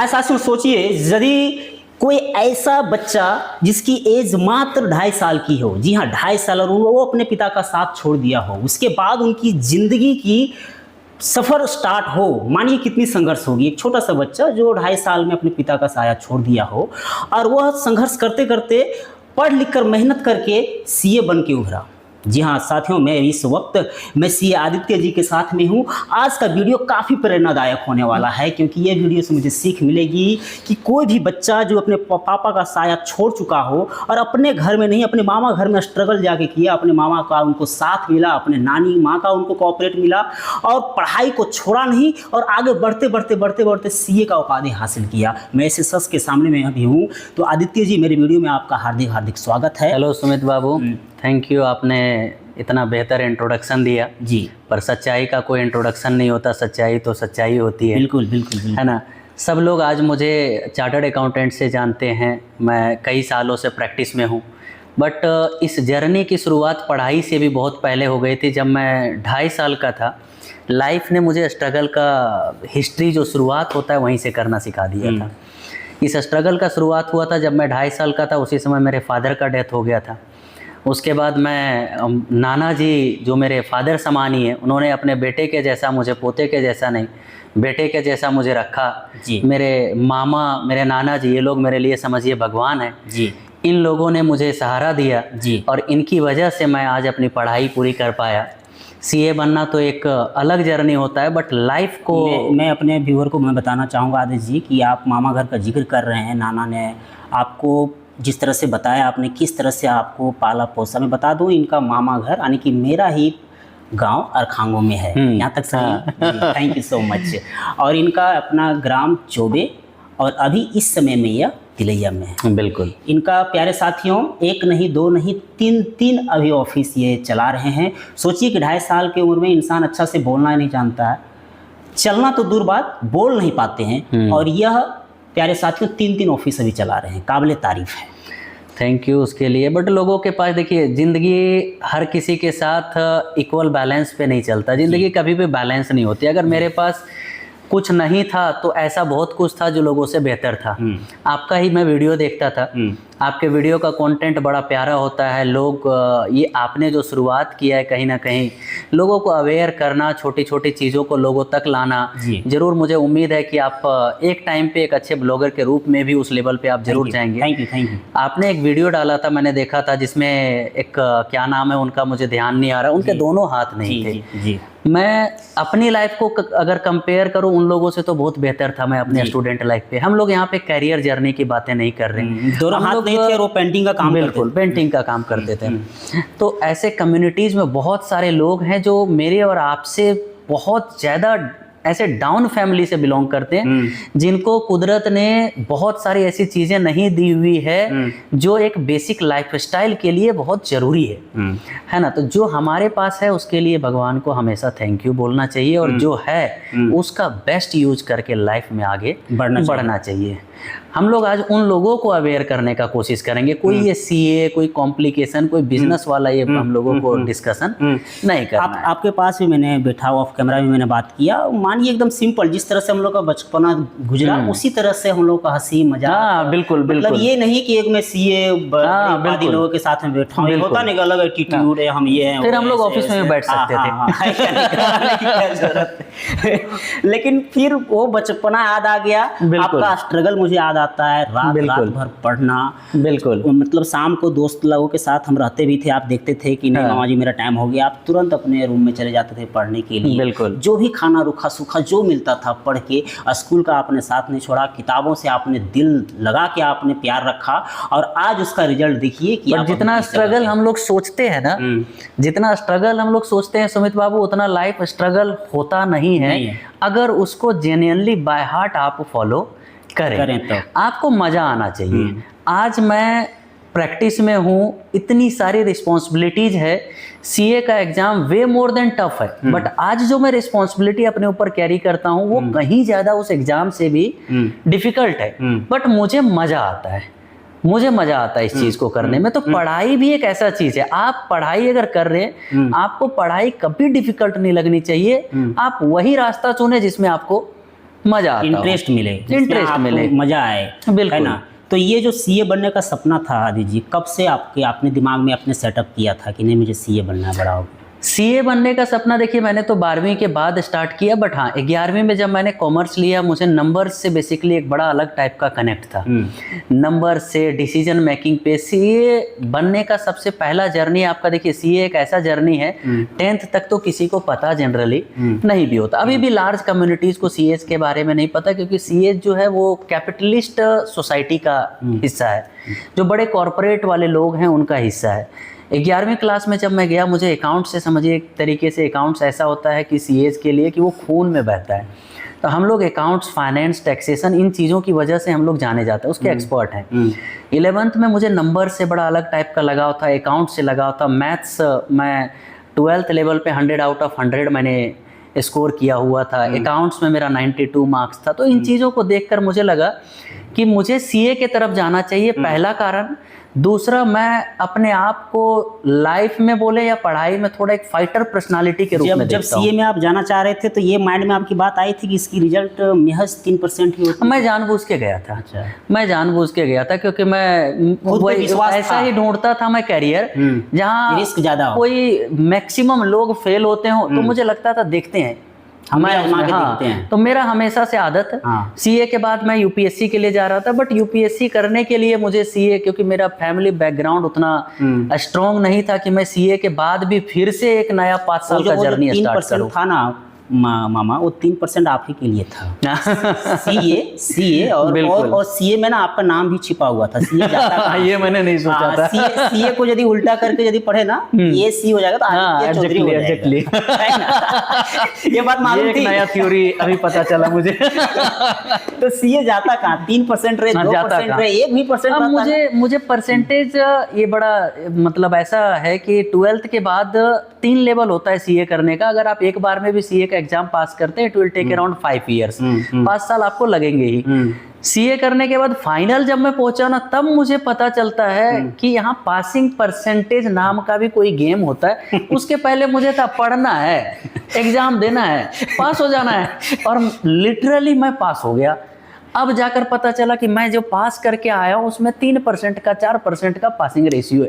ऐसा सोचिए, यदि कोई ऐसा बच्चा जिसकी एज मात्र 2.5 साल की हो, जी हाँ 2.5 साल, और वो अपने पिता का साथ छोड़ दिया हो, उसके बाद उनकी जिंदगी की सफ़र स्टार्ट हो, मानिए कितनी संघर्ष होगी। एक छोटा सा बच्चा जो 2.5 साल में अपने पिता का साया छोड़ दिया हो, और वह संघर्ष करते करते पढ़ लिख कर मेहनत करके सीए बन के उभरा। जी हाँ साथियों, मैं इस वक्त मैं सीए आदित्य जी के साथ में हूँ। आज का वीडियो काफ़ी प्रेरणादायक होने वाला है, क्योंकि ये वीडियो से मुझे सीख मिलेगी कि कोई भी बच्चा जो अपने पापा का साया छोड़ चुका हो और अपने घर में नहीं अपने मामा घर में स्ट्रगल जाके किया, अपने मामा का उनको साथ मिला, अपने नानी माँ का उनको कोऑपरेट मिला, और पढ़ाई को छोड़ा नहीं, और आगे बढ़ते बढ़ते बढ़ते बढ़ते सीए का उपाधि हासिल किया। मैं ऐसे शख्स के सामने में अभी हूँ। तो आदित्य जी, मेरे वीडियो में आपका हार्दिक हार्दिक स्वागत है। Hello Sumit Babu, thank you, आपने इतना बेहतर इंट्रोडक्शन दिया जी। पर सच्चाई का कोई इंट्रोडक्शन नहीं होता, सच्चाई तो सच्चाई होती है। बिल्कुल बिल्कुल, है ना। सब लोग आज मुझे चार्टर्ड अकाउंटेंट से जानते हैं, मैं कई सालों से प्रैक्टिस में हूँ, बट इस जर्नी की शुरुआत पढ़ाई से भी बहुत पहले हो गई थी। जब मैं 2.5 साल का था, लाइफ ने मुझे स्ट्रगल का हिस्ट्री जो शुरुआत होता है वहीं से करना सिखा दिया था। इस स्ट्रगल का शुरुआत हुआ था जब मैं 2.5 साल का था। उसी समय मेरे फादर का डेथ हो गया था। उसके बाद मैं नाना जी जो मेरे फादर समान ही हैं, उन्होंने अपने बेटे के जैसा, मुझे पोते के जैसा नहीं, बेटे के जैसा मुझे रखा जी। मेरे मामा, मेरे नाना जी, ये लोग मेरे लिए समझिए भगवान हैं जी। इन लोगों ने मुझे सहारा दिया जी। और इनकी वजह से मैं आज अपनी पढ़ाई पूरी कर पाया। सीए बनना तो एक अलग जर्नी होता है, बट लाइफ को मैं अपने व्यूअर को मैं बताना चाहूँगा आदित्य जी कि आप मामा घर का जिक्र कर रहे हैं। नाना ने आपको जिस तरह से बताया, आपने किस तरह से आपको पाला पोसा। मैं बता दूं, इनका मामा घर यानी कि मेरा ही गांव अरखांगों में है। यहाँ तक सही। Thank you so much. और इनका अपना ग्राम चोबे, और अभी इस समय में यह तिलैया में है। बिल्कुल। इनका प्यारे साथियों, एक नहीं दो नहीं तीन अभी ऑफिस ये चला रहे हैं। सोचिए कि 2.5 साल की उम्र में इंसान अच्छा से बोलना नहीं जानता है, चलना तो दूर बात, बोल नहीं पाते हैं, और यह प्यारे साथियों 3 ऑफिस अभी चला रहे हैं। काबिले तारीफ है। थैंक यू उसके लिए। बट लोगों के पास देखिए, ज़िंदगी हर किसी के साथ इक्वल बैलेंस पे नहीं चलता। ज़िंदगी कभी भी बैलेंस नहीं होती। अगर मेरे पास कुछ नहीं था तो ऐसा बहुत कुछ था जो लोगों से बेहतर था। आपका ही मैं वीडियो देखता था, आपके वीडियो का कंटेंट बड़ा प्यारा होता है। लोग ये आपने जो शुरुआत किया है कहीं ना कहीं लोगों को अवेयर करना, छोटी छोटी चीज़ों को लोगों तक लाना, ज़रूर मुझे उम्मीद है कि आप एक टाइम पे एक अच्छे ब्लॉगर के रूप में भी उस लेवल पे आप जरूर जाएंगे। Thank you. आपने एक वीडियो डाला था, मैंने देखा था, जिसमें एक क्या नाम है उनका, मुझे ध्यान नहीं आ रहा, उनके दोनों हाथ नहीं थे। जी। मैं अपनी लाइफ को अगर कंपेयर करूं उन लोगों से तो बहुत बेहतर था मैं अपने स्टूडेंट लाइफ पे। हम लोग यहाँ पे करियर जर्नी की बातें नहीं कर रहे। दोनों हाथ नहीं थे और वो पेंटिंग का काम बिल्कुल करते थे। पेंटिंग का काम करते थे। तो ऐसे कम्युनिटीज़ में बहुत सारे लोग हैं जो मेरे और आपसे बहुत ज़्यादा ऐसे डाउन फैमिली से बिलोंग करते हैं, जिनको कुदरत ने बहुत सारी ऐसी चीज़ें नहीं दी हुई है जो एक बेसिक लाइफस्टाइल के लिए बहुत ज़रूरी है ना। तो जो हमारे पास है उसके लिए भगवान को हमेशा थैंक यू बोलना चाहिए, और जो है उसका बेस्ट यूज करके लाइफ में आगे बढ़ना चाहिए। हम लोग आज उन लोगों को अवेयर करने का कोशिश करेंगे। कोई ये सीए, कोई कॉम्प्लिकेशन, कोई बिजनेस वाला ये हम लोगों को डिस्कशन नहीं करना है। आपके पास भी मैंने बैठा ऑफ कैमरा भी मैंने बात किया। मानिए एकदम सिंपल, जिस तरह से हम लोग का बचपना गुजरा उसी तरह से हम लोग का हंसी मजाक। बिल्कुल बिल्कुल। मतलब ये नहीं कि एक मैं सीए आदि लोगों के साथ में बैठा हूँ, होता नहीं अलग एटीट्यूड है, हम ये हैं, फिर हम लोग ऑफिस में भी बैठ सकते थे। लेकिन फिर वो बचपना याद आ गया, आपका स्ट्रगल मुझे याद आता है। रात भर पढ़ना। बिल्कुल। मतलब शाम को दोस्त लोगों के साथ हम रहते भी थे, आप देखते थे कि नहीं मामा जी मेरा टाइम हो गया, आप तुरंत अपने रूम में चले जाते थे पढ़ने के लिए। बिल्कुल। जो भी खाना रूखा सूखा जो मिलता था पढ़ के, स्कूल का आपने साथ नहीं छोड़ा, किताबों से आपने दिल लगा के आपने प्यार रखा, और आज उसका रिजल्ट देखिए कि जितना स्ट्रगल हम लोग सोचते हैं ना, जितना स्ट्रगल हम लोग सोचते हैं सुमित बाबू, उतना लाइफ स्ट्रगल होता नहीं है। अगर उसको जेन्युइनली बाय हार्ट आप फॉलो करें तो आपको मजा आना चाहिए। आज मैं प्रैक्टिस में हूँ, इतनी सारी रिस्पॉन्सिबिलिटीज है, सीए का एग्जाम वे मोर देन टफ है, बट आज जो मैं रिस्पॉन्सिबिलिटी अपने ऊपर कैरी करता हूँ वो कहीं ज्यादा उस एग्जाम से भी डिफिकल्ट है, बट मुझे मजा आता है। मुझे मजा आता है इस चीज को करने में। तो पढ़ाई भी एक ऐसा चीज है, आप पढ़ाई अगर कर रहे हैं, आपको पढ़ाई कभी डिफिकल्ट नहीं लगनी चाहिए। आप वही रास्ता चुने जिसमें आपको मजा आता हो। इंटरेस्ट मिले, जिसमें इंटरेस्ट आपको मिले, मजा आए, बिल्कुल। है ना। तो ये जो सीए बनने का सपना था आदि जी, कब से आपने दिमाग में अपने सेटअप किया था कि नहीं मुझे सीए बनना है बड़ा होकर? सीए बनने का सपना देखिए मैंने तो 12वीं के बाद स्टार्ट किया, बट हाँ 11वीं में जब मैंने कॉमर्स लिया, मुझे नंबर्स से बेसिकली एक बड़ा अलग टाइप का कनेक्ट था। नंबर से डिसीजन मेकिंग पे सीए बनने का सबसे पहला जर्नी आपका, देखिए सीए एक ऐसा जर्नी है 10th तक तो किसी को पता जनरली नहीं भी होता। अभी भी लार्ज कम्युनिटीज को सीए के बारे में नहीं पता, क्योंकि सीए जो है वो कैपिटलिस्ट सोसाइटी का हिस्सा है, जो बड़े कॉरपोरेट वाले लोग हैं उनका हिस्सा है। 11वीं क्लास में जब मैं गया, मुझे अकाउंट से समझिए एक तरीके से अकाउंट्स ऐसा होता है कि सीएज के लिए कि वो खून में बहता है। तो हम लोग अकाउंट्स, फाइनेंस, टैक्सेशन, इन चीज़ों की वजह से हम लोग जाने जाते हैं, उसके एक्सपर्ट हैं। 11th में मुझे नंबर से बड़ा अलग टाइप का लगाव था, अकाउंट से लगाव था, मैथ्स मैं 12th लेवल पे 100 आउट ऑफ 100 मैंने स्कोर किया हुआ था, अकाउंट्स में मेरा 92 मार्क्स था। तो इन चीज़ों को देखकर मुझे लगा कि मुझे सीए के तरफ जाना चाहिए, पहला कारण। दूसरा, मैं अपने आप को लाइफ में बोले या पढ़ाई में थोड़ा एक फाइटर पर्सनालिटी के रूप में जब देखता हूं। सीए में आप जाना चाह रहे थे तो ये माइंड में आपकी बात आई थी कि इसकी रिजल्ट महज 3% ही होती? मैं जानबूझ के गया था। अच्छा। मैं जानबूझ के गया था क्योंकि मैं खुद पे विश्वास ऐसा था। ही ढूंढता था मैं करियर जहाँ रिस्क ज्यादा हो। कोई मैक्सिमम लोग फेल होते हो, तो मुझे लगता था देखते हैं हम मैं आजमा के हाँ, देखते हैं। तो मेरा हमेशा से आदत है। हाँ। सीए के बाद मैं यूपीएससी के लिए जा रहा था, बट यूपीएससी करने के लिए मुझे सीए, क्योंकि मेरा फैमिली बैकग्राउंड उतना स्ट्रॉन्ग नहीं था कि मैं सीए के बाद भी फिर से एक नया 5 साल का जर्नी स्टार्ट करूं। था ना मामा, वो 3% आप ही के लिए था। सीए और सीए में ना आपका नाम भी छिपा हुआ था। सीए जाता कहाँ? ये मैंने नहीं सोचा था। सीए को यदि उल्टा करके यदि पढ़े ना, ये सी हो जाएगा तो आदित्य चौधरी हो जाएगा। है ना? ये बात मालूम थी। एक नया थ्योरी अभी पता चला मुझे। तो सीए जाता कहाँ? 3% रहे, 2% रहे, 1 भी परसेंट। अब मुझे परसेंटेज ये बड़ा मतलब ऐसा है कि 12th के बाद 3 लेवल होता है सीए करने का। अगर आप एक बार में भी सीए का एग्जाम पास करते हैं, it will take around 5 years, 5 साल आपको लगेंगे ही। सीए करने के बाद फाइनल जब मैं पहुंचा ना, तब मुझे पता चलता है कि यहाँ पासिंग परसेंटेज नाम का भी कोई गेम होता है। उसके पहले मुझे था पढ़ना है, एग्जाम देना है, पास हो जाना है, और लिटरली मैं पास हो गया। अब जाकर पता चला कि मैं जो पास करके आया हूँ उसमें 3% का 4% का पासिंग रेशियो है।